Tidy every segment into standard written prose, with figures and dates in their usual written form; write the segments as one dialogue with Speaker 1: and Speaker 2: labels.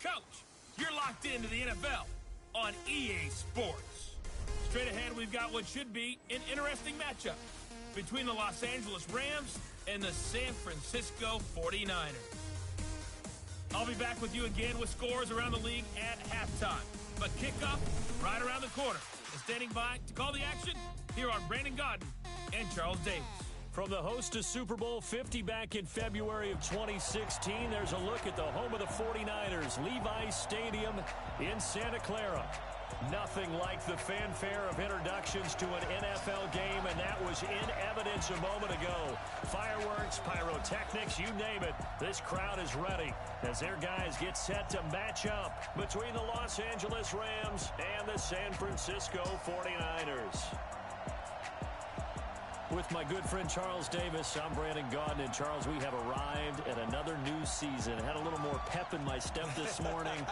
Speaker 1: coach. You're locked into the NFL on EA Sports. Straight ahead, we've got what should be an interesting matchup between the Los Angeles Rams and the San Francisco 49ers. I'll be back with you again with scores around the league at halftime. But kickoff right around the corner. And standing by to call the action, here are Brandon Gaudin and Charles Davis.
Speaker 2: From the host to Super Bowl 50 back in February of 2016, there's a look at the home of the 49ers, Levi's Stadium in Santa Clara. Nothing like the fanfare of introductions to an NFL game, and that was in evidence a moment ago. Fireworks, pyrotechnics, you name it. This crowd is ready as their guys get set to match up between the Los Angeles Rams and the San Francisco 49ers. With my good friend Charles Davis, I'm Brandon Gaudin. And Charles, we have arrived at another new season. Had a little more pep in my step this morning.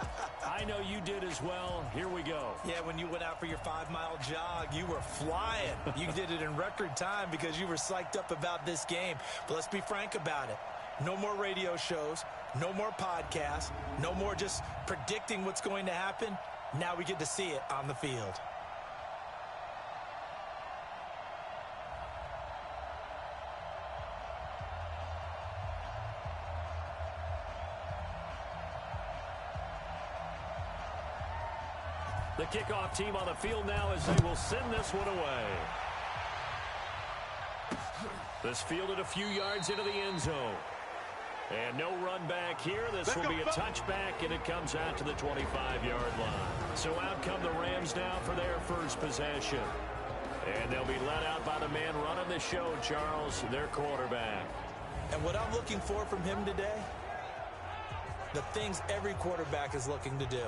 Speaker 2: I know you did as well. Here we go.
Speaker 3: Yeah, when you went out for your 5-mile jog, you were flying. You did it in record time because you were psyched up about this game. But let's be frank about it. No more radio shows, no more podcasts, no more just predicting what's going to happen. Now we get to see it on the field.
Speaker 2: The kickoff team on the field now as they will send this one away. This fielded a few yards into the end zone. And no run back here. This will be a touchback, and it comes out to the 25-yard line. So out come the Rams now for their first possession. And they'll be led out by the man running the show, Charles, their quarterback.
Speaker 3: And what I'm looking for from him today, the things every quarterback is looking to do.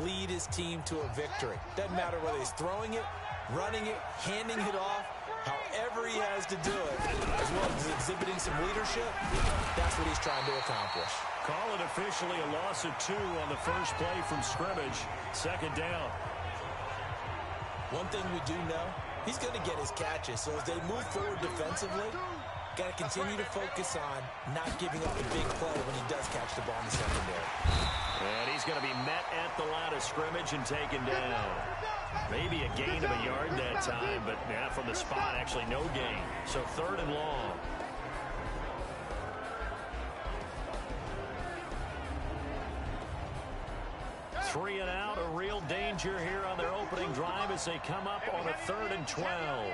Speaker 3: Lead his team to a victory. Doesn't matter whether he's throwing it, running it, handing it off, however he has to do it, as well as exhibiting some leadership, that's what he's trying to accomplish.
Speaker 2: Call it officially a loss of 2 on the first play from scrimmage. Second down.
Speaker 3: One thing we do know, he's going to get his catches, so as they move forward defensively, got to continue to focus on not giving up a big play when he does catch the ball in the secondary.
Speaker 2: And he's going to be met at the line of scrimmage and taken down. Maybe a gain of a yard that time, but from the spot, actually no gain. So 3rd and long. Three and out, a real danger here on their opening drive as they come up on a 3rd and 12.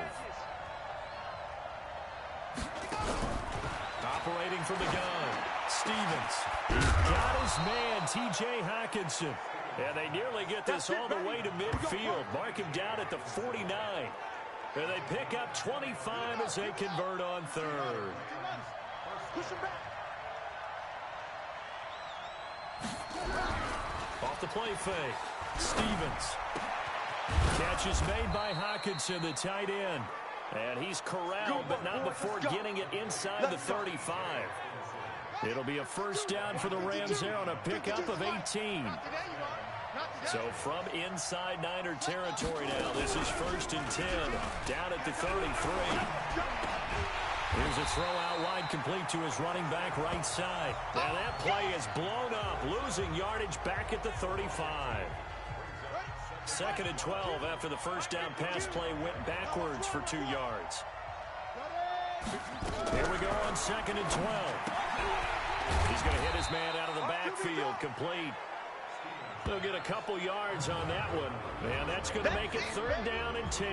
Speaker 2: Operating from the gun, Stevens. He's got his man, T.J. Hockenson. And they nearly get this all the way to midfield. Mark him down at the 49. And they pick up 25 as they convert on 3rd. Off the play fake, Stevens. Catch is made by Hockenson, the tight end. And he's corralled, but not before getting it inside the 35. It'll be a first down for the Rams there on a pickup of 18. So from inside Niner territory now, this is 1st and 10, down at the 33. Here's a throw out wide, complete to his running back right side. And that play is blown up, losing yardage back at the 35. 2nd and 12 after the first down pass play went backwards for 2 yards. Here we go on 2nd and 12. He's going to hit his man out of the backfield, complete. They'll get a couple yards on that one, and that's going to make it 3rd down and 10.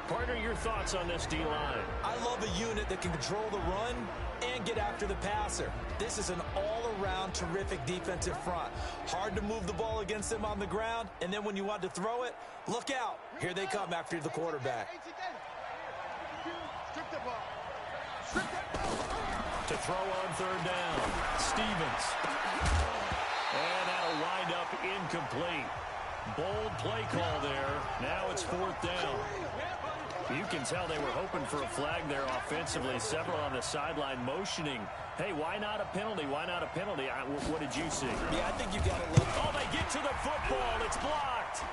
Speaker 2: Partner, your thoughts on this D-line?
Speaker 3: I love a unit that can control the run and get after the passer. This is an all-around terrific defensive front. Hard to move the ball against them on the ground, and then when you want to throw it, look out. Here they come after the quarterback.
Speaker 2: To throw on 3rd down, Stevens. And that'll wind up incomplete. Bold play call there. Now it's 4th down. You can tell they were hoping for a flag there offensively. Several on the sideline motioning. Hey, why not a penalty? Why not a penalty? What did you see?
Speaker 3: Yeah, I think you got to look.
Speaker 2: Oh, they get to the football. It's blocked.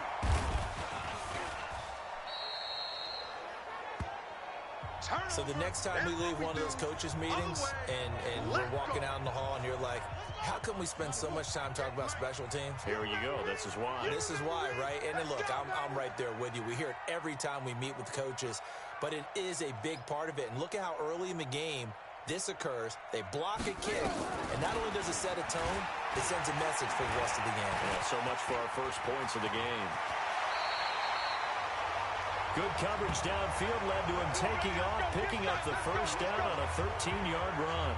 Speaker 3: So the next time we leave one of those coaches meetings and we're walking out in the hall and you're like, how come we spend so much time talking about special teams?
Speaker 2: Here you go. This is why.
Speaker 3: This is why, right? And then look, I'm right there with you. We hear it every time we meet with coaches, but it is a big part of it. And look at how early in the game this occurs. They block a kick, and not only does it set a tone, it sends a message for the rest of the game.
Speaker 2: Yeah, so much for our first points of the game. Good coverage downfield led to him taking off, picking up the first down on a 13-yard run.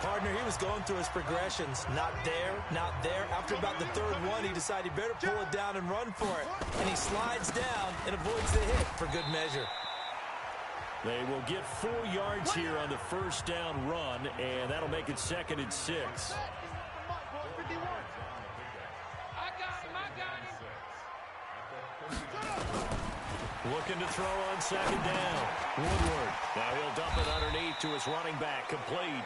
Speaker 3: Partner, he was going through his progressions. Not there, not there. After about the third one, he decided he better pull it down and run for it. And he slides down and avoids the hit for good measure.
Speaker 2: They will get 4 yards here on the first down run, and that'll make it 2nd and 6. Looking to throw on 2nd down. Woodward. Now he'll dump it underneath to his running back. Complete.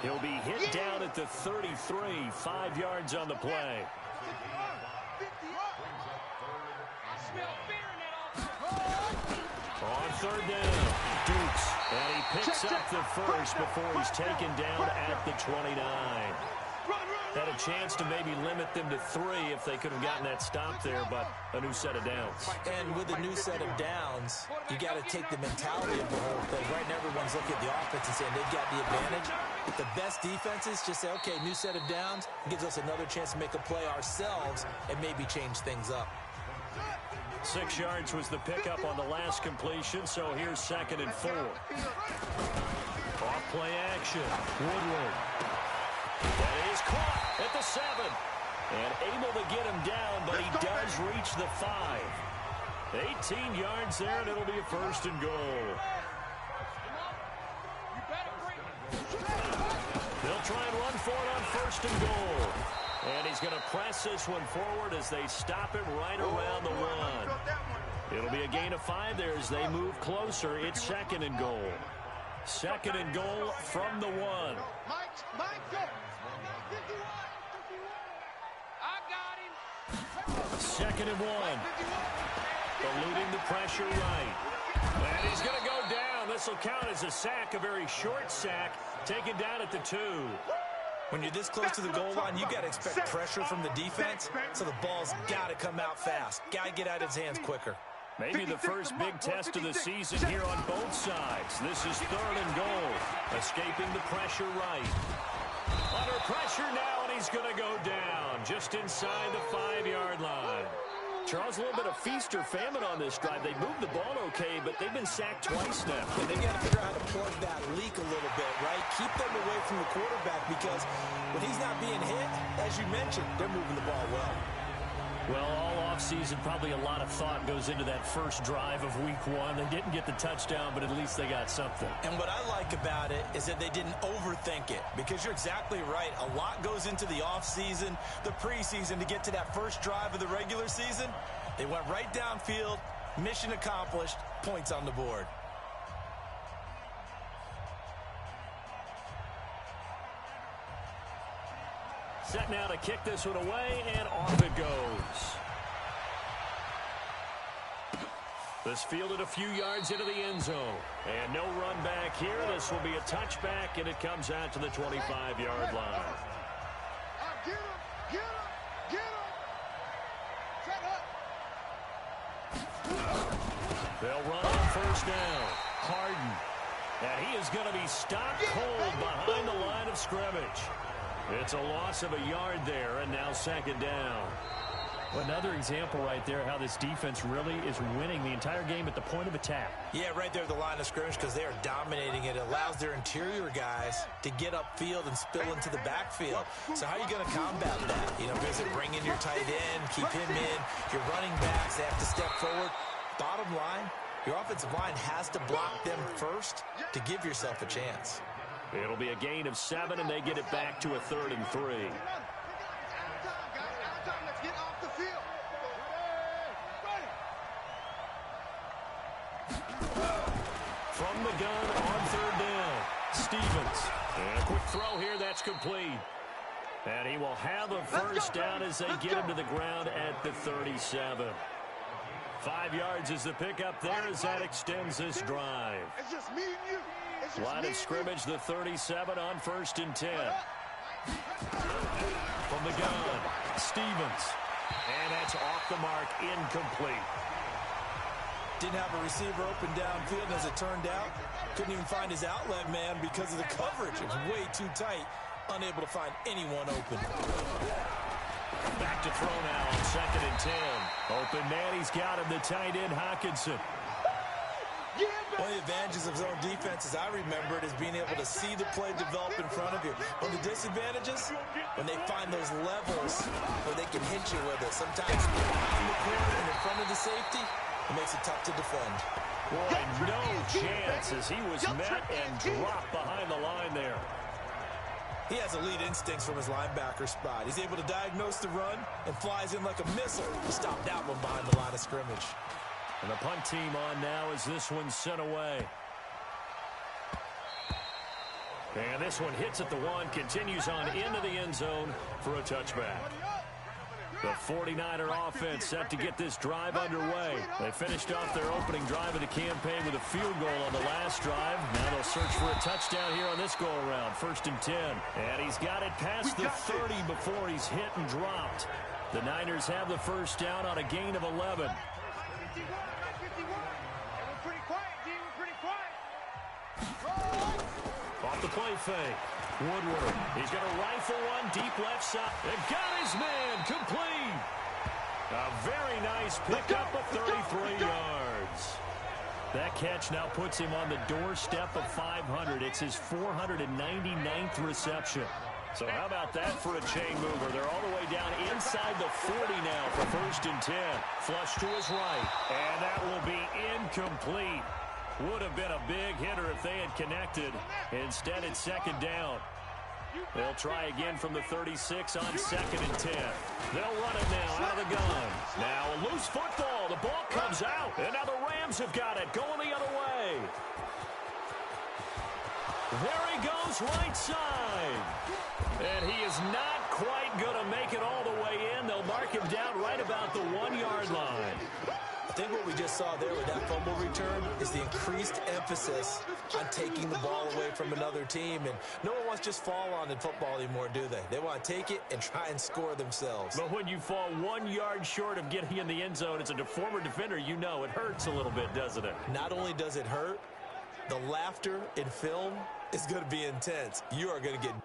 Speaker 2: He'll be hit down at the 33. 5 yards on the play. On 3rd down, Dukes. And he picks up the first before he's taken down at the 29. Had a chance to maybe limit them to 3 if they could have gotten that stop there, but a new set of downs.
Speaker 3: And with a new set of downs, you got to take the mentality of the whole thing. Right now, everyone's looking at the offense and saying they've got the advantage. The best defenses just say, okay, new set of downs, gives us another chance to make a play ourselves and maybe change things up.
Speaker 2: 6 yards was the pickup on the last completion, so here's 2nd and 4. Off play action. Woodward. That is caught at the 7. And able to get him down, but he does reach the 5. 18 yards there, and it'll be a 1st and goal. They'll try and run for it on 1st and goal. And he's going to press this one forward as they stop him right around the 1. It'll be a gain of 5 there as they move closer. It's 2nd and goal. 2nd and goal from the 1. Second and 1. Eluding the pressure right. And he's going to go down. This will count as a sack, a very short sack, taken down at the 2.
Speaker 3: When you're this close to the goal line, you got to expect pressure from the defense, so the ball's got to come out fast. Got to get out of his hands quicker.
Speaker 2: Maybe the first big test of the season here on both sides. This is 3rd and goal. Escaping the pressure right. Under pressure now, and he's going to go down just inside the 5-yard line. Charles, a little bit of feast or famine on this drive. They moved the ball okay, but they've been sacked twice now.
Speaker 3: And they've got to figure out how to plug that leak a little bit, right? Keep them away from the quarterback because when he's not being hit, as you mentioned, they're moving the ball well.
Speaker 2: Well, all offseason, probably a lot of thought goes into that first drive of week 1. They didn't get the touchdown, but at least they got something.
Speaker 3: And what I like about it is that they didn't overthink it, because you're exactly right. A lot goes into the offseason, the preseason, to get to that first drive of the regular season. They went right downfield, mission accomplished, points on the board.
Speaker 2: Set now to kick this one away, and off it goes. This fielded a few yards into the end zone. And no run back here. This will be a touchback, and it comes out to the 25-yard line. They'll run on 1st down. Harden. And he is going to be stopped cold behind the line of scrimmage. It's a loss of a yard there, and now 2nd down. Another example right there how this defense really is winning the entire game at the point of attack.
Speaker 3: Yeah, right there at the line of scrimmage, because they are dominating it. It allows their interior guys to get upfield and spill into the backfield. So how are you going to combat that? You know, because they bring in your tight end, keep him in. Your running backs, they have to step forward. Bottom line, your offensive line has to block them first to give yourself a chance.
Speaker 2: It'll be a gain of 7, and they get it back to a 3rd and 3. From the gun on 3rd down, Stevens. And a quick throw here, that's complete. And he will have a first down as they get him to the ground at the 37. 5 yards is the pickup there as that extends this drive.
Speaker 4: It's just me and you. It's just
Speaker 2: Line
Speaker 4: me
Speaker 2: of scrimmage, the 37 on 1st and 10. From the gun, Stevens. And that's off the mark, incomplete.
Speaker 3: Didn't have a receiver open downfield, and as it turned out, couldn't even find his outlet man because of the coverage. It was way too tight, unable to find anyone open.
Speaker 2: Back to throw now on 2nd and 10. Open man, he's got him, the tight end, Hockenson.
Speaker 3: One of the advantages of zone defense, as I remember it, is being able to see the play develop in front of you. One of the disadvantages, when they find those levels where they can hit you with it. Sometimes behind the corner and in front of the safety, it makes it tough to defend.
Speaker 2: Boy, no chance as he was met and dropped behind the line there.
Speaker 3: He has elite instincts from his linebacker spot. He's able to diagnose the run and flies in like a missile to stop that one behind the line of scrimmage.
Speaker 2: And the punt team on now as this one's sent away. And this one hits at the 1, continues on into the end zone for a touchback. The 49er offense set to get this drive underway. They finished off their opening drive of the campaign with a field goal on the last drive. Now they'll search for a touchdown here on this go-around. 1st and 10. And he's got it past the 30 before he's hit and dropped. The Niners have the first down on a gain of 11. Off the play fake. Woodward. He's going to rifle one deep left side. And got his man complete. A very nice pickup of 33 yards. That catch now puts him on the doorstep of 500. It's his 499th reception. So how about that for a chain mover? They're all the way down inside the 40 now for 1st and 10. Flush to his right. And that will be incomplete. Would have been a big hitter if they had connected. Instead, it's 2nd down. They'll try again from the 36 on 2nd and 10. They'll run it now out of the gun. Now a loose football. The ball comes out. And now the Rams have got it going the other way. There he goes right side. And he is not quite going to make it all the way in. They'll mark him down right about the 1-yard line.
Speaker 3: I think what we just saw there with that fumble return is the increased emphasis on taking the ball away from another team. And no one wants to just fall on in football anymore, do they? They want to take it and try and score themselves.
Speaker 2: But when you fall 1 yard short of getting in the end zone as a former defender, you know it hurts a little bit, doesn't it?
Speaker 3: Not only does it hurt, the laughter in film is going to be intense. You are going to get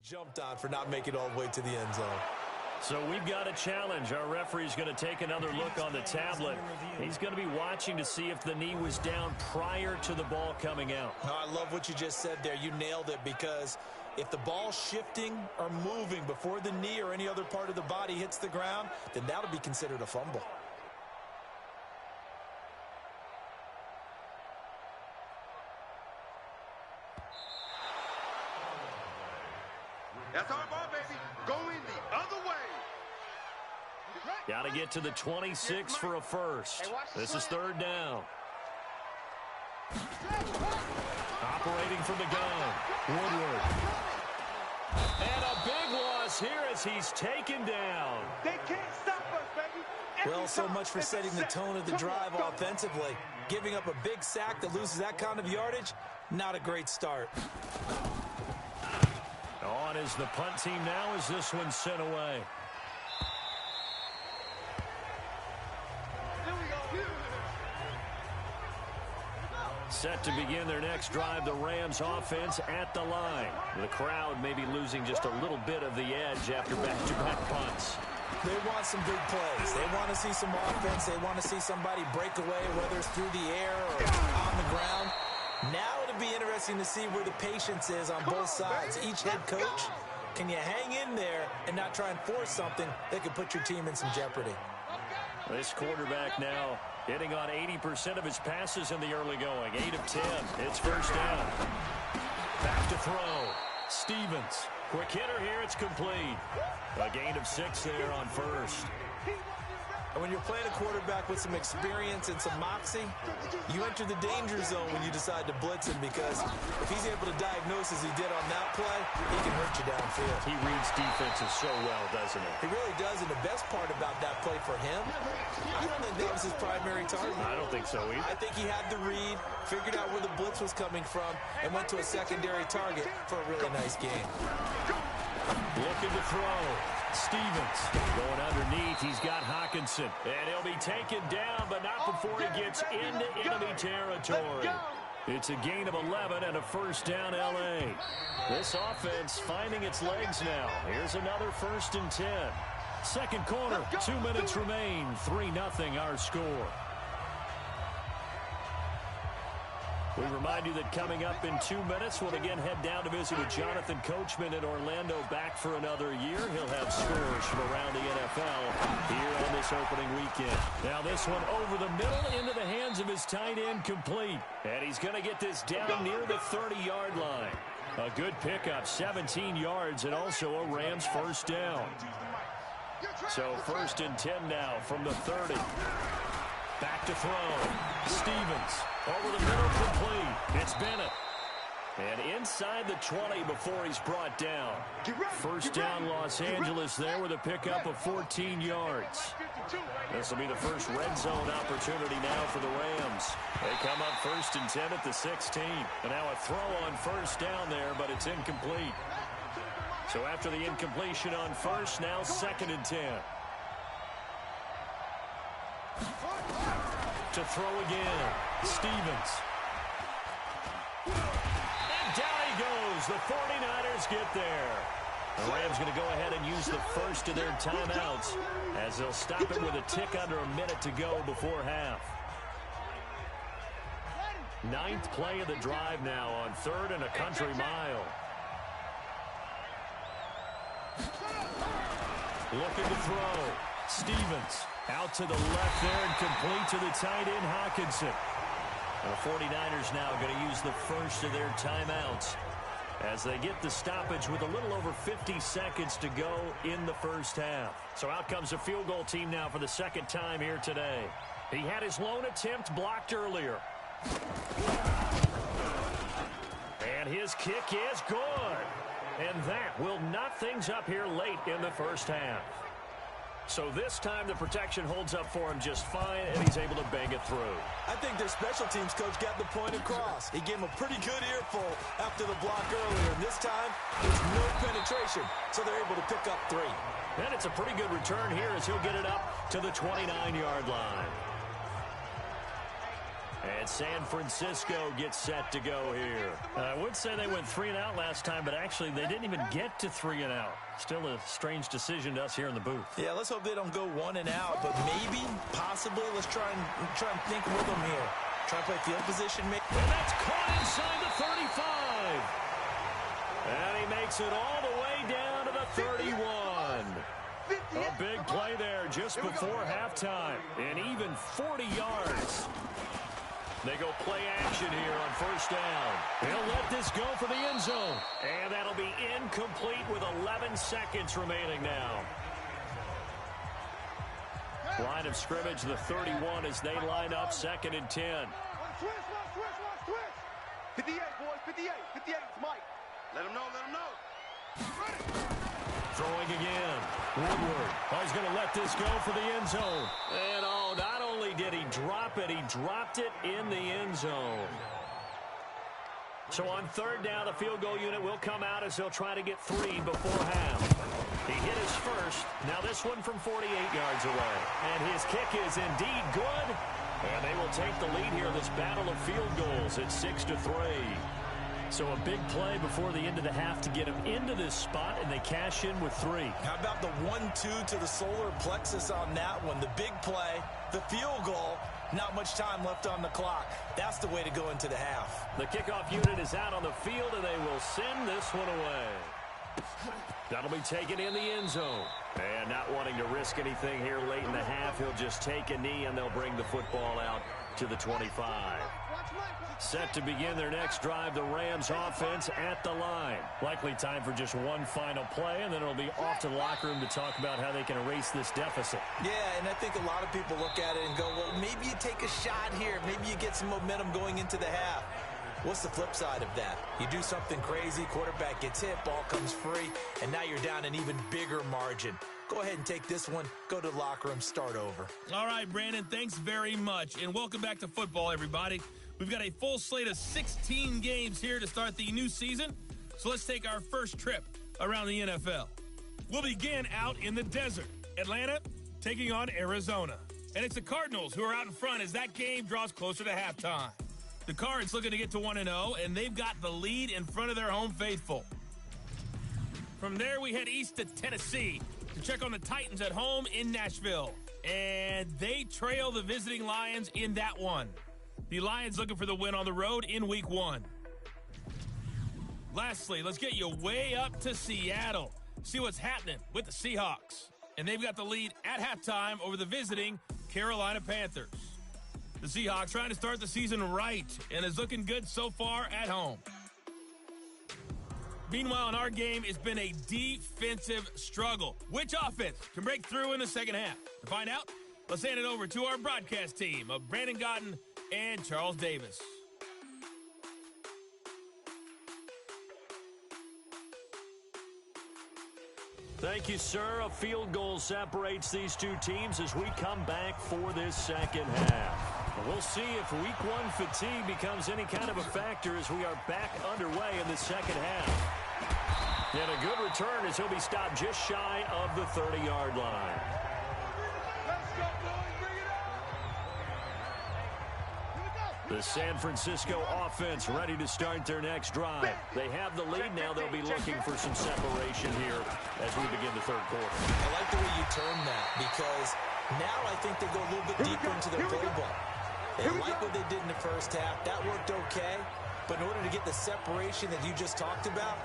Speaker 3: jumped on for not making it all the way to the end zone.
Speaker 2: So we've got a challenge. Our referee's going to take another look on the tablet. He's going to be watching to see if the knee was down prior to the ball coming out.
Speaker 3: No, I love what you just said there. You nailed it, because if the ball's shifting or moving before the knee or any other part of the body hits the ground, then that'll be considered a fumble.
Speaker 4: That's our ball, baby. Going the other way.
Speaker 2: Got to get to the 26 for a first. This is 3rd down. Operating from the gun. Woodward. And a big loss here as he's taken down.
Speaker 4: They can't stop us, baby.
Speaker 3: Well, so much for setting the tone of the drive offensively. Giving up a big sack that loses that kind of yardage, not a great start.
Speaker 2: On is the punt team now as this one's sent away. Set to begin their next drive, the Rams offense at the line. The crowd may be losing just a little bit of the edge after back-to-back punts.
Speaker 3: They want some big plays. They want to see some offense. They want to see somebody break away, whether it's through the air or on the ground. Now it'll be interesting to see where the patience is on both sides. Each head coach, can you hang in there and not try and force something that could put your team in some jeopardy?
Speaker 2: This quarterback now hitting on 80% of his passes in the early going. 8 of 10. It's 1st down. Back to throw. Stevens. Quick hitter here. It's complete. A gain of 6 there on 1st.
Speaker 3: And when you're playing a quarterback with some experience and some moxie, you enter the danger zone when you decide to blitz him, because if he's able to diagnose as he did on that play, he can hurt you downfield.
Speaker 2: He reads defenses so well, doesn't he?
Speaker 3: He really does, and the best part about that play for him, I don't think that was his primary target.
Speaker 2: I don't think so either.
Speaker 3: I think he had the read, figured out where the blitz was coming from, and went to a secondary target for a really nice game.
Speaker 2: Looking to throw. Stevens going underneath. He's got Hawkinson. And he'll be taken down, but not before he gets into enemy territory. It's a gain of 11 and a first down, L.A. This offense finding its legs now. Here's another 1st and 10. Second quarter, 2 minutes remain. 3-0 our score. We remind you that coming up in 2 minutes, we'll again head down to visit with Jonathan Coachman in Orlando, back for another year. He'll have scores from around the NFL here on this opening weekend. Now this one over the middle into the hands of his tight end, complete. And he's going to get this down near the 30-yard line. A good pickup, 17 yards, and also a Rams first down. So 1st and 10 now from the 30. Back to throw. Stevens over the middle, complete. It's Bennett. And inside the 20 before he's brought down. First down Los Angeles there with a pickup of 14 yards. This will be the first red zone opportunity now for the Rams. They come up 1st and 10 at the 16. And now a throw on first down there, but it's incomplete. So after the incompletion on first, now 2nd and 10. To throw again. Stevens. And down he goes. The 49ers get there. The Rams going to go ahead and use the first of their timeouts, as they'll stop it with a tick under a minute to go before half. 9th play of the drive now on 3rd and a country mile. Looking to throw. Stevens out to the left there and complete to the tight end, Hawkinson. The 49ers now going to use the first of their timeouts as they get the stoppage with a little over 50 seconds to go in the first half. So out comes a field goal team now for the 2nd time here today. He had his lone attempt blocked earlier. And his kick is good. And that will knot things up here late in the first half. So this time the protection holds up for him just fine, and he's able to bang it through.
Speaker 3: I think their special teams coach got the point across. He gave him a pretty good earful after the block earlier. And this time, there's no penetration, so they're able to pick up 3.
Speaker 2: And it's a pretty good return here as he'll get it up to the 29-yard line. And San Francisco gets set to go here. I would say they went 3 and out last time, but actually they didn't even get to 3 and out. Still a strange decision to us here in the booth.
Speaker 3: Yeah, let's hope they don't go 1 and out, but maybe, possibly, let's try and think with them here. Try to play field position.
Speaker 2: And that's caught inside the 35. And he makes it all the way down to the 31. A big play there just before halftime. And even 40 yards. They go play action here on first down. He'll let this go for the end zone. And that'll be incomplete with 11 seconds remaining now. Line of scrimmage, the 31 as they line up 2nd and 10.
Speaker 4: Switch. 58, boys, 58. 58, it's Mike. Let him know.
Speaker 2: Throwing again. Woodward. Oh, he's going to let this go for the end zone. And not only did he drop it, he dropped it in the end zone. So on 3rd down, the field goal unit will come out as they'll try to get 3 before half. He hit his first. Now this one from 48 yards away. And his kick is indeed good. And they will take the lead here in this battle of field goals at 6-3. So a big play before the end of the half to get him into this spot, and they cash in with 3.
Speaker 3: How about the 1-2 to the solar plexus on that one? The big play, the field goal, not much time left on the clock. That's the way to go into the half.
Speaker 2: The kickoff unit is out on the field, and they will send this one away. That'll be taken in the end zone. And not wanting to risk anything here late in the half, he'll just take a knee, and they'll bring the football out to the 25. Set to begin their next drive, the Rams offense at the line. Likely time for just one final play, and then it'll be off to the locker room to talk about how they can erase this deficit.
Speaker 3: Yeah, and I think a lot of people look at it and go, well, maybe you take a shot here. Maybe you get some momentum going into the half. What's the flip side of that? You do something crazy, quarterback gets hit, ball comes free, and now you're down an even bigger margin. Go ahead and take this one, go to the locker room, start over.
Speaker 1: All right, Brandon, thanks very much, and welcome back to football, everybody. We've got a full slate of 16 games here to start the new season, so let's take our first trip around the NFL. We'll begin out in the desert. Atlanta taking on Arizona. And it's the Cardinals who are out in front as that game draws closer to halftime. The Cards looking to get to 1-0, and they've got the lead in front of their home faithful. From there, we head east to Tennessee to check on the Titans at home in Nashville. And they trail the visiting Lions in that one. The Lions looking for the win on the road in Week 1. Lastly, let's get you way up to Seattle. See what's happening with the Seahawks. And they've got the lead at halftime over the visiting Carolina Panthers. The Seahawks trying to start the season right and is looking good so far at home. Meanwhile, in our game, it's been a defensive struggle. Which offense can break through in the second half? To find out, let's hand it over to our broadcast team of Brandon Gotten and Charles Davis.
Speaker 2: Thank you, sir. A field goal separates these two teams as we come back for this second half. And we'll see if Week 1 fatigue becomes any kind of a factor as we are back underway in the second half. And a good return as he'll be stopped just shy of the 30-yard line. The San Francisco offense ready to start their next drive. They have the lead now. They'll be looking for some separation here as we begin the third quarter.
Speaker 3: I like the way you term that because now I think they go a little bit deeper into their playbook. They like what they did in the first half. That worked okay. But in order to get the separation that you just talked about,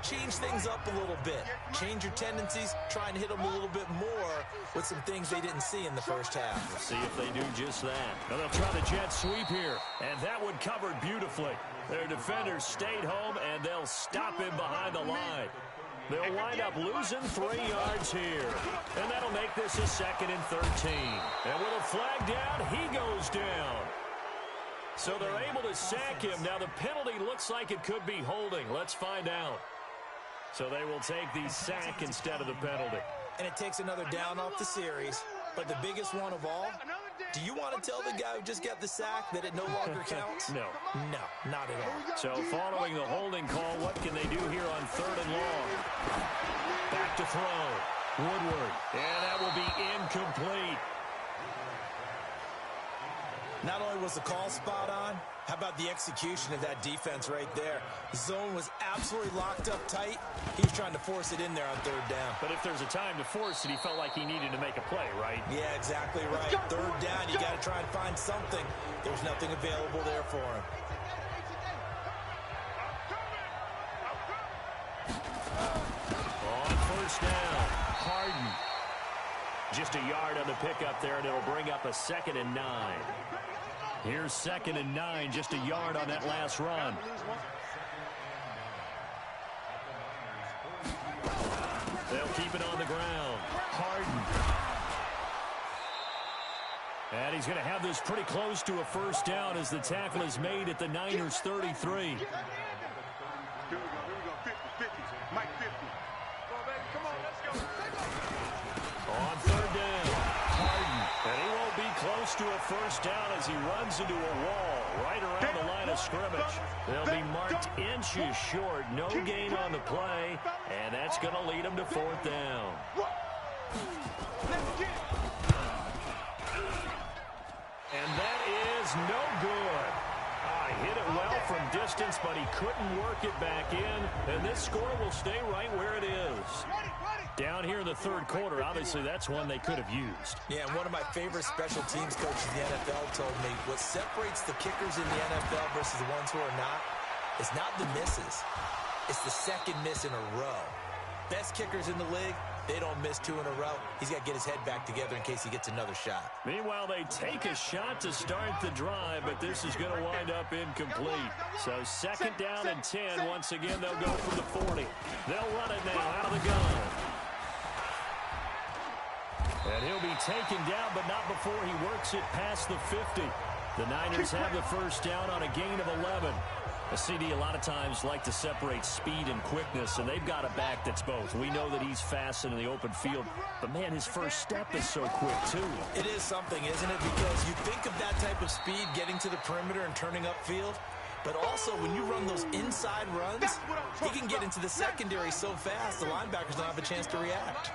Speaker 3: change things up a little bit. Change your tendencies. Try and hit them a little bit more with some things they didn't see in the first half.
Speaker 2: We'll see if they do just that. Now they'll try the jet sweep here. And that one covered beautifully. Their defenders stayed home, and they'll stop him behind the line. They'll wind up losing 3 yards here. And that'll make this a 2nd and 13. And with a flag down, he goes down. So they're able to sack him. Now the penalty looks like it could be holding. Let's find out. So they will take the sack instead of the penalty.
Speaker 3: And it takes another down off the series. But the biggest one of all, do you want to tell the guy who just got the sack that it no longer counts?
Speaker 2: No.
Speaker 3: No, not at all.
Speaker 2: So following the holding call, what can they do here on 3rd and long? Back to throw. Woodward. And that will be incomplete.
Speaker 3: Not only was the call spot on, how about the execution of that defense right there? The zone was absolutely locked up tight. He was trying to force it in there on 3rd down.
Speaker 2: But if there's a time to force it, he felt like he needed to make a play, right?
Speaker 3: Yeah, exactly right. 3rd down, you got to try and find something. There's nothing available there for him.
Speaker 2: On 1st down, Harden. Just a yard on the pickup there, and it'll bring up a 2nd and 9. Here's 2nd and 9, just a yard on that last run. They'll keep it on the ground. Harden. And he's going to have this pretty close to a 1st down as the tackle is made at the Niners' 33.
Speaker 4: Here we go, 50, Mike 50. Come on, baby, come on, let's go.
Speaker 2: On 3rd down, Harden. And he won't be close to a 1st down as he runs into a wall right around the line of scrimmage. They'll be marked inches short. No gain on the play, and that's going to lead them to 4th down. And that is no good. Hit it well from distance, but he couldn't work it back in, and this score will stay right where it is. Down here in the 3rd quarter, obviously that's one they could have used.
Speaker 3: Yeah, and one of my favorite special teams coaches in the NFL told me what separates the kickers in the NFL versus the ones who are not is not the misses. It's the 2nd miss in a row. Best kickers in the league, they don't miss 2 in a row. He's got to get his head back together in case he gets another shot.
Speaker 2: Meanwhile, they take a shot to start the drive, but this is going to wind up incomplete. So 2nd down and 10. Once again, they'll go from the 40. They'll run it now out of the gun. And he'll be taken down, but not before he works it past the 50. The Niners have the first down on a gain of 11. A CD a lot of times like to separate speed and quickness, and they've got a back that's both. We know that he's fast in the open field, but, man, his first step is so quick, too.
Speaker 3: It is something, isn't it? Because you think of that type of speed getting to the perimeter and turning upfield, but also when you run those inside runs, he can get into the secondary so fast the linebackers don't have a chance to react.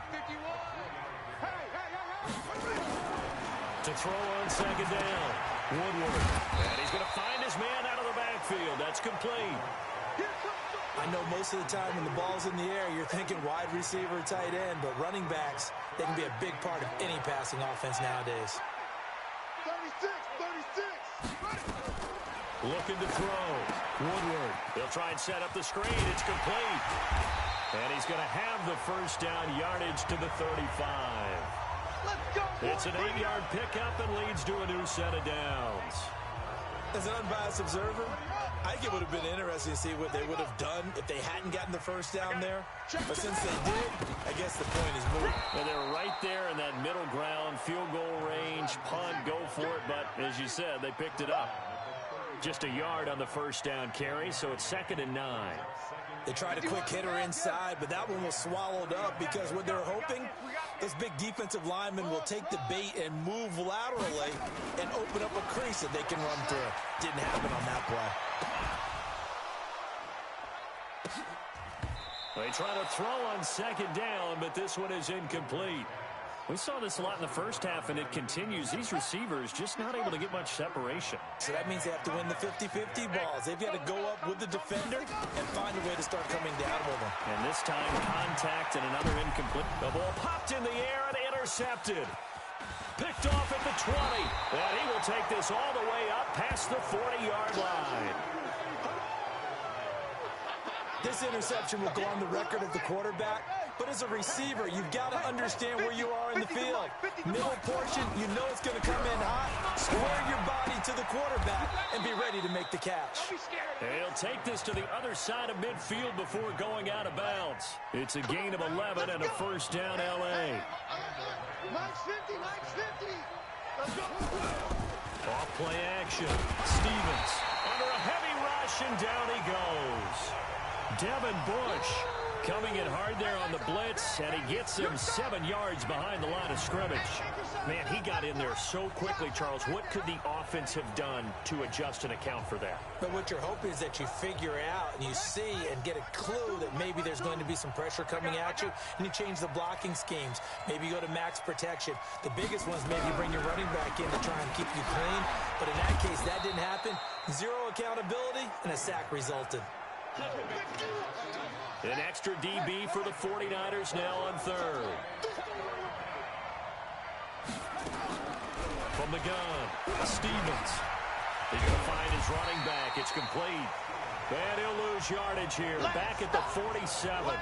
Speaker 2: To throw on 2nd down, Woodward. And he's going to find his man out of the backfield. That's complete.
Speaker 3: I know most of the time when the ball's in the air, you're thinking wide receiver, tight end, but running backs, they can be a big part of any passing offense nowadays.
Speaker 4: 36.
Speaker 2: Looking to throw. Woodward. They'll try and set up the screen. It's complete. And he's going to have the first down, yardage to the 35. It's an 8-yard pickup and leads to a new set of downs.
Speaker 3: As an unbiased observer, I think it would have been interesting to see what they would have done if they hadn't gotten the first down there. But since they did, I guess the point is moved.
Speaker 2: Well, they're right there in that middle ground, field goal range, punt, go for it. But as you said, they picked it up. Just a yard on the first down carry, so it's 2nd and 9.
Speaker 3: They tried a quick hitter inside, but that one was swallowed up because what they're hoping, this big defensive lineman will take the bait and move laterally and open up a crease that they can run through. Didn't happen on that play.
Speaker 2: They try to throw on 2nd down, but this one is incomplete. We saw this a lot in the first half, and it continues. These receivers just not able to get much separation.
Speaker 3: So that means they have to win the 50-50 balls. They've got to go up with the defender and find a way to start coming down with them.
Speaker 2: And this time, contact and another incomplete. The ball popped in the air and intercepted. Picked off at the 20. And he will take this all the way up past the 40-yard line.
Speaker 3: This interception will go on the record of the quarterback, but as a receiver, you've got to understand where you are in the field. Middle portion, you know it's going to come in hot. Square your body to the quarterback and be ready to make the catch.
Speaker 2: He'll take this to the other side of midfield before going out of bounds. It's a gain of 11 and a first down, L.A.
Speaker 4: Max 50. Let's go.
Speaker 2: Off play action. Stevens under a heavy rush, and down he goes. Devin Bush coming in hard there on the blitz, and he gets him 7 yards behind the line of scrimmage. Man, he got in there so quickly, Charles. What could the offense have done to adjust and account for that?
Speaker 3: But what you're hoping is that you figure out and you see and get a clue that maybe there's going to be some pressure coming at you, and you change the blocking schemes. Maybe you go to max protection. The biggest one is maybe you bring your running back in to try and keep you clean. But in that case, that didn't happen. Zero accountability, and a sack resulted.
Speaker 2: An extra DB for the 49ers now on 3rd. From the gun, Stevens. He's going to find his running back. It's complete. And he'll lose yardage here. Back at the 47.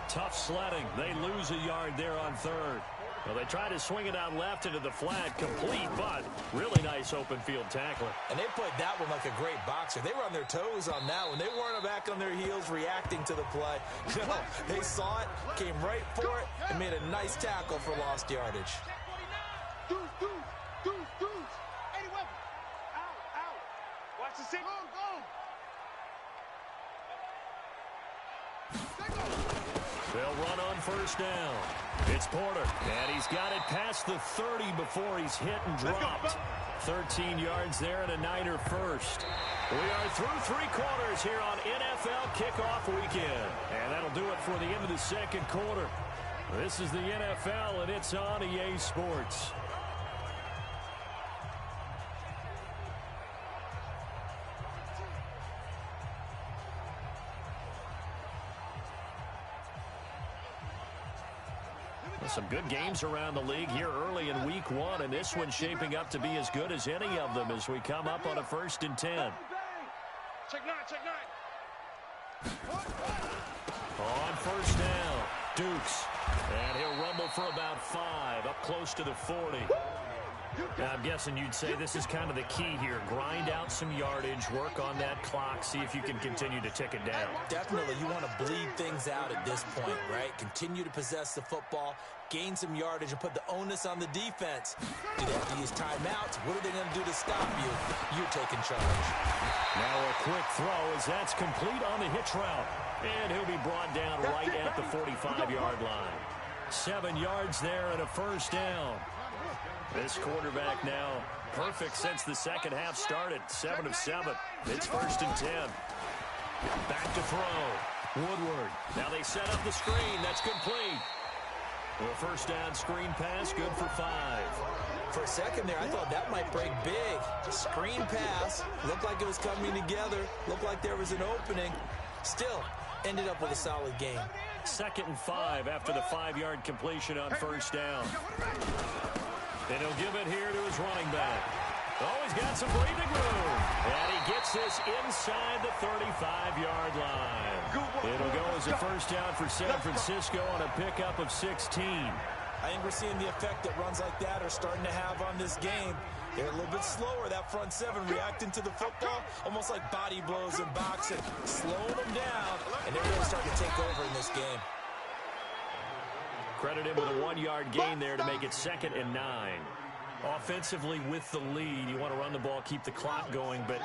Speaker 2: Tough sledding. They lose a yard there on 3rd. Well, they try to swing it out left into the flat, complete, but really nice open field tackling.
Speaker 3: And they played that one like a great boxer. They were on their toes on that one. They weren't back on their heels reacting to the play. No, they saw it, came right for it, and made a nice tackle for lost yardage.
Speaker 4: Dudes. 80 weapon. Out. Watch the signal. Go.
Speaker 2: They'll run on first down. It's Porter, and he's got it past the 30 before he's hit and dropped. 13 yards there and a Niner first. We are through 3 quarters here on NFL Kickoff Weekend. And that'll do it for the end of the second quarter. This is the NFL, and it's on EA Sports. Some good games around the league here early in week 1, and this one's shaping up to be as good as any of them as we come up on a 1st and 10.
Speaker 4: Check 9.
Speaker 2: On first down, Dukes And he'll rumble for about 5, up close to the 40. I'm guessing you'd say this is kind of the key here. Grind out some yardage, work on that clock, see if you can continue to tick it down.
Speaker 3: Definitely, you want to bleed things out at this point, right? Continue to possess the football, gain some yardage, and put the onus on the defense. Do they have to use timeouts? What are they going to do to stop you? You're taking charge.
Speaker 2: Now a quick throw as that's complete on the hitch route. And he'll be brought down right at the 45-yard line. 7 yards there and a first down. This quarterback now perfect since the second half started. 7 of 7. It's 1st and 10. Back to throw. Woodward. Now they set up the screen. That's complete. A first down screen pass, good for 5.
Speaker 3: For a second there, I thought that might break big. Screen pass. Looked like it was coming together. Looked like there was an opening. Still, ended up with a solid game.
Speaker 2: 2nd and 5 after the 5-yard completion on first down. And he'll give it here to his running back. Oh, he's got some breathing room. And he gets this inside the 35-yard line. It'll go as a first down for San Francisco on a pickup of 16.
Speaker 3: I think we're seeing the effect that runs like that are starting to have on this game. They're a little bit slower, that front 7, reacting to the football, almost like body blows in boxing, slowing them down, and they're really starting to take over in this game.
Speaker 2: Credit him with a 1-yard gain there to make it 2nd and 9. Offensively with the lead, you want to run the ball, keep the clock going, but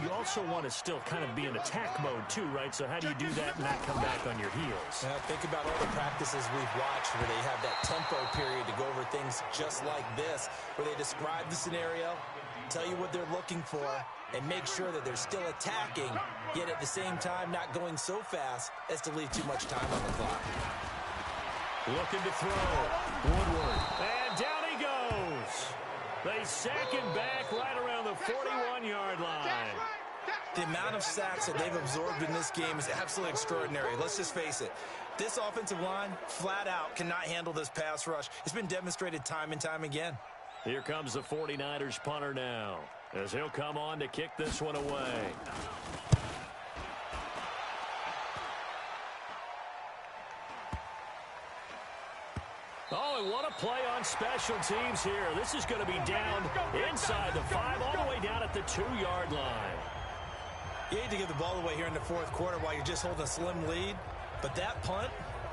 Speaker 2: you also want to still kind of be in attack mode too, right? So how do you do that and not come back on your heels?
Speaker 3: Now, think about all the practices we've watched where they have that tempo period to go over things just like this, where they describe the scenario, tell you what they're looking for, and make sure that they're still attacking, yet at the same time not going so fast as to leave too much time on the clock.
Speaker 2: Looking to throw. Woodward. And down he goes. They sack him back right around the 41-yard line.
Speaker 3: The amount of sacks that they've absorbed in this game is absolutely extraordinary. Let's just face it. This offensive line, flat out, cannot handle this pass rush. It's been demonstrated time and time again.
Speaker 2: Here comes the 49ers punter now, as he'll come on to kick this one away. Oh, and what a play on special teams here. This is going to be down inside the 5, all the way down at the 2-yard line.
Speaker 3: You hate to give the ball away here in the 4th quarter while you're just holding a slim lead, but that punt,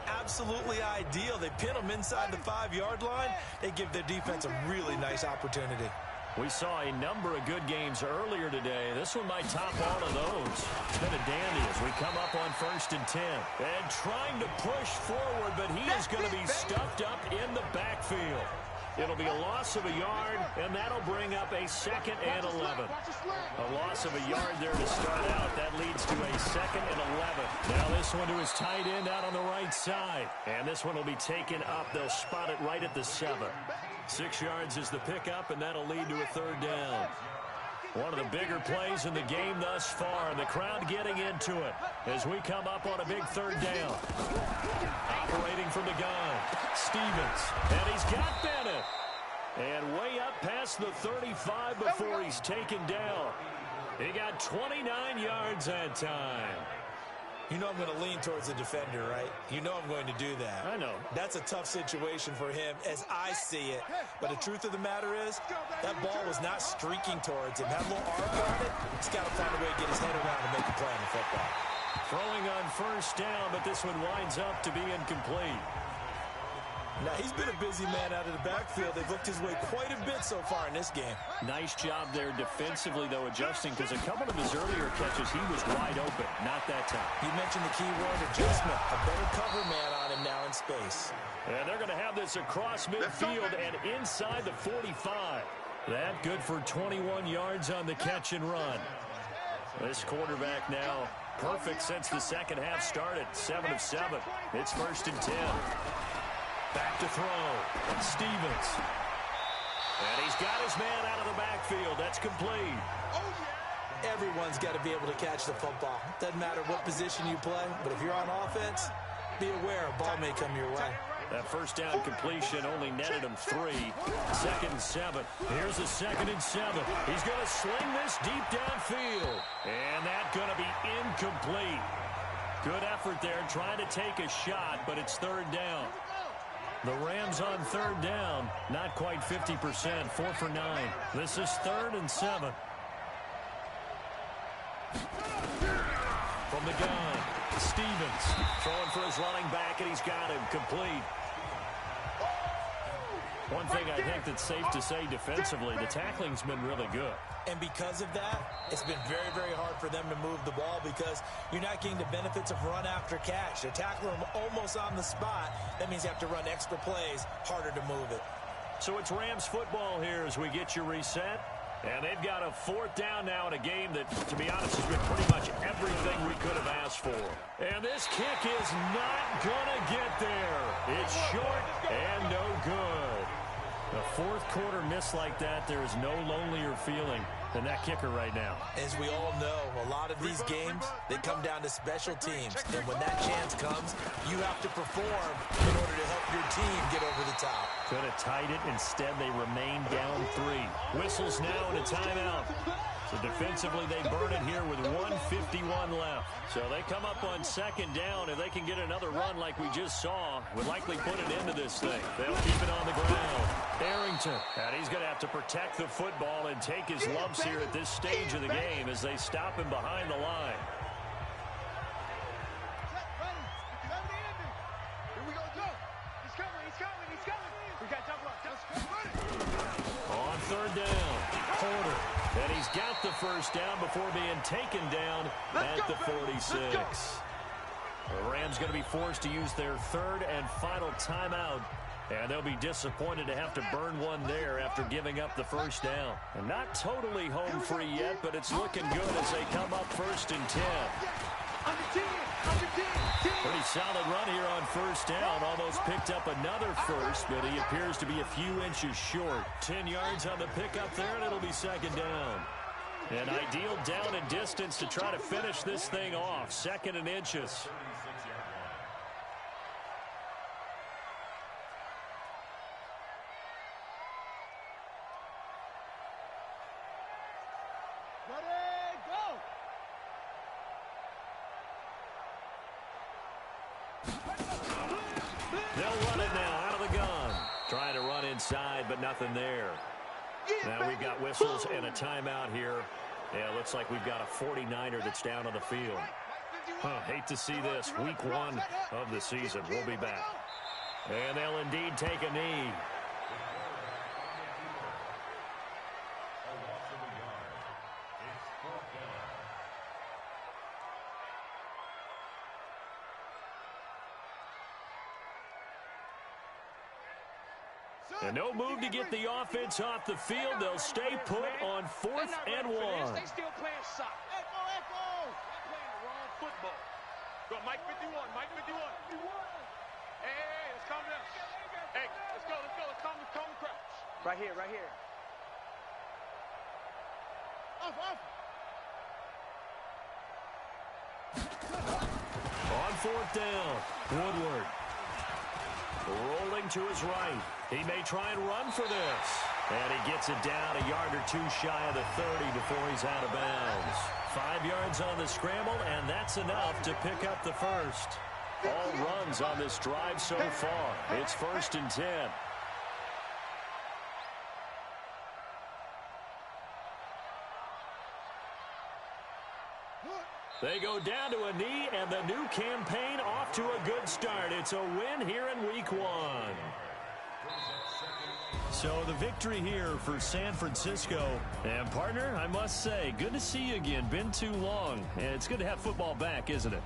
Speaker 3: absolutely ideal. They pin them inside the 5-yard line. They give their defense a really nice opportunity.
Speaker 2: We saw a number of good games earlier today. This one might top all of those. It's been a dandy as we come up on 1st and 10. And trying to push forward, but he is going to be stuffed up in the backfield. It'll be a loss of a yard, and that'll bring up a 2nd and 11. A loss of a yard there to start out. That leads to a 2nd and 11. Now this one to his tight end out on the right side. And this one will be taken up. They'll spot it right at the 7. 6 yards is the pickup, and that'll lead to a 3rd down. One of the bigger plays in the game thus far, and the crowd getting into it as we come up on a big 3rd down. Operating from the gun, Stevens, and he's got Bennett. And way up past the 35 before he's taken down. He got 29 yards that time.
Speaker 3: You know I'm going to lean towards the defender, right? You know I'm going to do that.
Speaker 2: I know.
Speaker 3: That's a tough situation for him as I see it. But the truth of the matter is, that ball was not streaking towards him. Had a little arc on it. He's got to find a way to get his head around and make a play on the football.
Speaker 2: Throwing on 1st down, but this one winds up to be incomplete.
Speaker 3: Now, he's been a busy man out of the backfield. They've looked his way quite a bit so far in this game.
Speaker 2: Nice job there defensively, though, adjusting, because a couple of his earlier catches, he was wide open. Not that time.
Speaker 3: You mentioned the key word, adjustment. A better cover man on him now in space.
Speaker 2: And they're going to have this across midfield and inside the 45. That good for 21 yards on the catch and run. This quarterback now perfect since the second half started. 7 of 7. It's 1st and 10. Back to throw. Stevens. And he's got his man out of the backfield. That's complete.
Speaker 3: Everyone's got to be able to catch the football. Doesn't matter what position you play, but if you're on offense, be aware a ball may come your way.
Speaker 2: That first down completion only netted him 3. 2nd and 7. Here's a 2nd and 7. He's going to sling this deep downfield. And that's going to be incomplete. Good effort there trying to take a shot, but it's 3rd down. The Rams on third down, not quite 50%, 4 for 9. This is 3rd and 7. From the gun, Stevens throwing for his running back, and he's got him complete. One thing I think that's safe to say defensively, the tackling's been really good.
Speaker 3: And because of that, it's been very, very hard for them to move the ball because you're not getting the benefits of run after catch. They tackle them almost on the spot. That means you have to run extra plays, harder to move it.
Speaker 2: So it's Rams football here as we get you reset. And they've got a 4th down now in a game that, to be honest, has been pretty much everything we could have asked for. And this kick is not going to get there. It's short and no good. A 4th quarter miss like that, there is no lonelier feeling than that kicker right now.
Speaker 3: As we all know, a lot of these games, they come down to special teams. And when that chance comes, you have to perform in order to help your team get over the top.
Speaker 2: Could have tied it. Instead, they remain down 3. Whistles now and a timeout. So defensively, they burn it here with 1:51 left. So they come up on 2nd down. If they can get another run like we just saw, would likely put an end to this thing. They'll keep it on the ground. Arrington. And he's going to have to protect the football and take his lumps here at this stage of the game as they stop him behind the line. On 3rd down, Porter. And he's got the 1st down before being taken down at the 46. The Rams going to be forced to use their 3rd and final timeout. And they'll be disappointed to have to burn one there after giving up the 1st down. And not totally home free yet, but it's looking good as they come up 1st and 10. Pretty solid run here on 1st down. Almost picked up another first, but he appears to be a few inches short. 10 yards on the pickup there, and it'll be 2nd down. An ideal down and distance to try to finish this thing off. 2nd and inches. They'll run it now out of the gun. Trying to run inside, but nothing there. Now we've got whistles and a timeout here. Yeah, looks like we've got a 49er that's down on the field. Hate to see this. Week 1 of the season. We'll be back. And they'll indeed take a knee. And no move to get the offense off the field. They'll stay put on 4th and 1.
Speaker 4: They still playing soccer. Echo, echo. They're playing the wrong football. Go, Mike 51, Mike 51. Hey, let's calm down. Hey, let's go. Let's calm the crouch. Right here. Off.
Speaker 2: On 4th down, Woodward. Rolling to his right. He may try and run for this. And he gets it down a yard or 2 shy of the 30 before he's out of bounds. 5 yards on the scramble, and that's enough to pick up the first. All runs on this drive so far. It's 1st and 10. They go down to a knee, and the new campaign off to a good start. It's a win here in Week 1. So the victory here for San Francisco. And, partner, I must say, good to see you again. Been too long. And it's good to have football back, isn't it?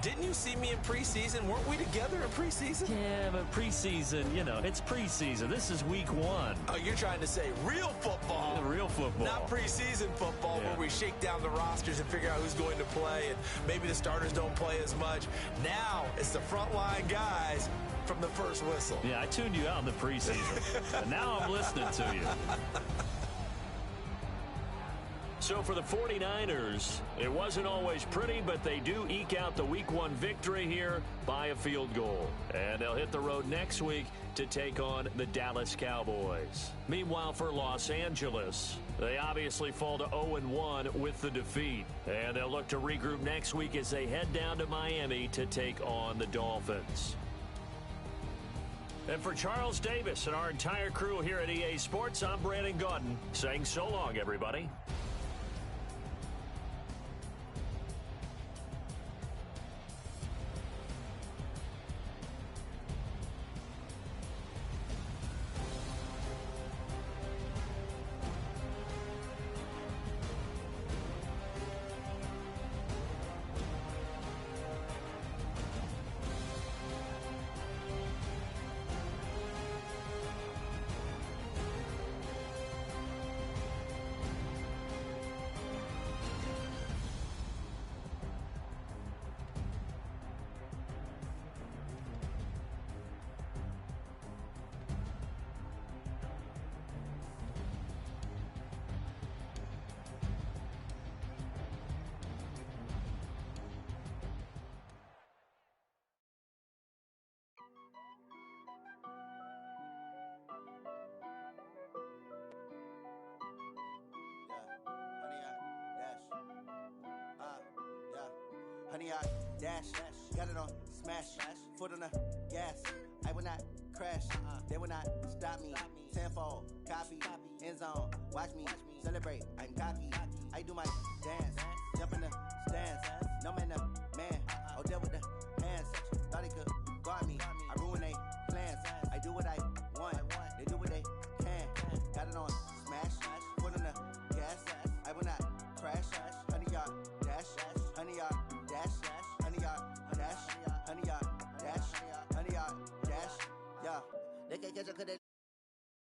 Speaker 3: Didn't you see me in preseason? Weren't we together in preseason?
Speaker 2: Yeah, but preseason, it's preseason. This is Week 1.
Speaker 3: Oh, you're trying to say real football.
Speaker 2: Real football.
Speaker 3: Not preseason football where we shake down the rosters and figure out who's going to play, and maybe the starters don't play as much. Now it's the frontline guys from the first whistle.
Speaker 2: Yeah, I tuned you out in the preseason. And now I'm listening to you. So for the 49ers, it wasn't always pretty, but they do eke out the Week 1 victory here by a field goal. And they'll hit the road next week to take on the Dallas Cowboys. Meanwhile, for Los Angeles, they obviously fall to 0-1 with the defeat. And they'll look to regroup next week as they head down to Miami to take on the Dolphins. And for Charles Davis and our entire crew here at EA Sports, I'm Brandon Gaudin saying so long, everybody.
Speaker 5: Honey, I dash, got it on smash, foot on the gas. I will not crash, they will not stop me. Tenfold, copy, end zone, watch me celebrate. I'm cocky, I do my dance, jump in the stands. No man, man, oh, deal with the hands. Thought he could guard me, I ruin they plans. I do what I want, they do what they can. Got it on smash, foot on the gas. I will not crash, honey, y'all dash, honey, y'all dash, honey, y'all dash, honey, y'all dash, honey, y'all dash, yeah. They can't catch up 'cause they